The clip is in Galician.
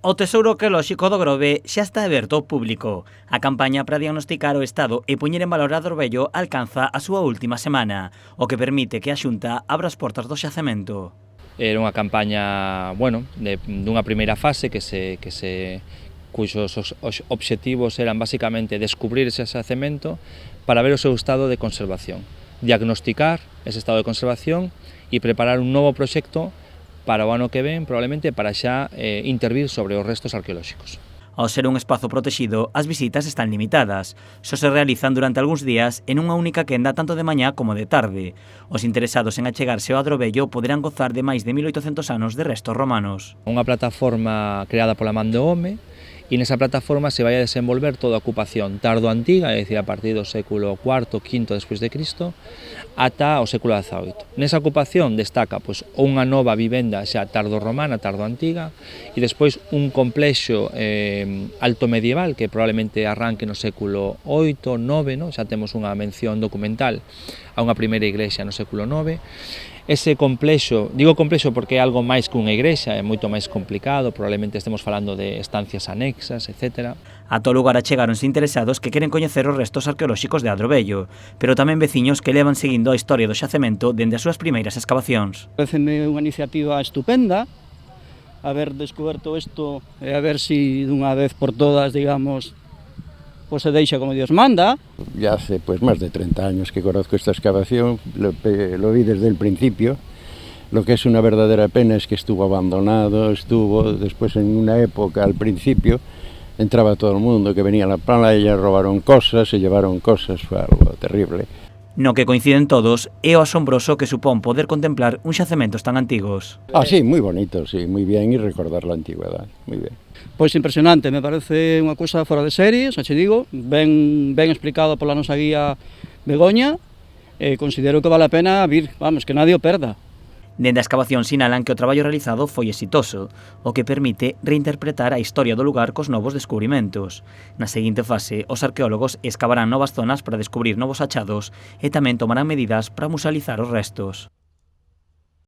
O Tesouro Arqueolóxico do Grove xa está aberto ao público. A campaña para diagnosticar o estado e poñer en valor Adorvello alcanza a súa última semana, o que permite que a Xunta abra as portas do xacemento. Era unha campaña, dunha primeira fase cuxos obxectivos eran basicamente descubrir ese xacemento para ver o seu estado de conservación, diagnosticar ese estado de conservación e preparar un novo proxecto para o ano que ven, probablemente para xa intervir sobre os restos arqueolóxicos. Ao ser un espazo protexido, as visitas están limitadas. Só se realizan durante algúns días en unha única quenda tanto de mañá como de tarde. Os interesados en achegarse ao Adorvello poderán gozar de máis de 1800 anos de restos romanos. Unha plataforma creada pola man do home, e nesa plataforma se vai a desenvolver toda a ocupación tardo-antiga, é dicir, a partir do século IV, V despois de Cristo, ata o século XVIII. Nesa ocupación destaca unha nova vivenda xa tardo-romana, tardo-antiga, e despois un complexo alto medieval que probablemente arranque no século VIII, IX, xa temos unha mención documental a unha primeira igrexa no século IX. Ese complexo, digo complexo porque é algo máis que unha igrexa, é moito máis complicado, probablemente estemos falando de estancias anexas, etc. A todo lugar achegáronse interesados que queren coñecer os restos arqueolóxicos de Adorvello, pero tamén veciños que levan seguindo a historia do xacemento dende as súas primeiras excavacións. Pareceme unha iniciativa estupenda, haber descoberto isto e a ver si dunha vez por todas, digamos, se deixa como Dios manda. Ya hace más de 30 años que conozco esta excavación, lo vi desde el principio. Lo que es una verdadera pena es que estuvo abandonado, después en una época, al principio, entraba todo el mundo que venía a la playa, robaron cosas, se llevaron cosas, fue algo terrible. No que coinciden todos é o asombroso que supón poder contemplar un xacementos tan antigos. Sí, muy bonito, sí, muy bien, y recordar la antigüedad, muy bien. Pois impresionante, me parece unha cousa fora de serie, xa che digo, ben explicado pola nosa guía Begoña, e considero que vale a pena vir, que nadie o perda. Dende a excavación sinalan que o traballo realizado foi exitoso, o que permite reinterpretar a historia do lugar cos novos descubrimentos. Na seguinte fase, os arqueólogos escavarán novas zonas para descubrir novos achados e tamén tomarán medidas para musealizar os restos.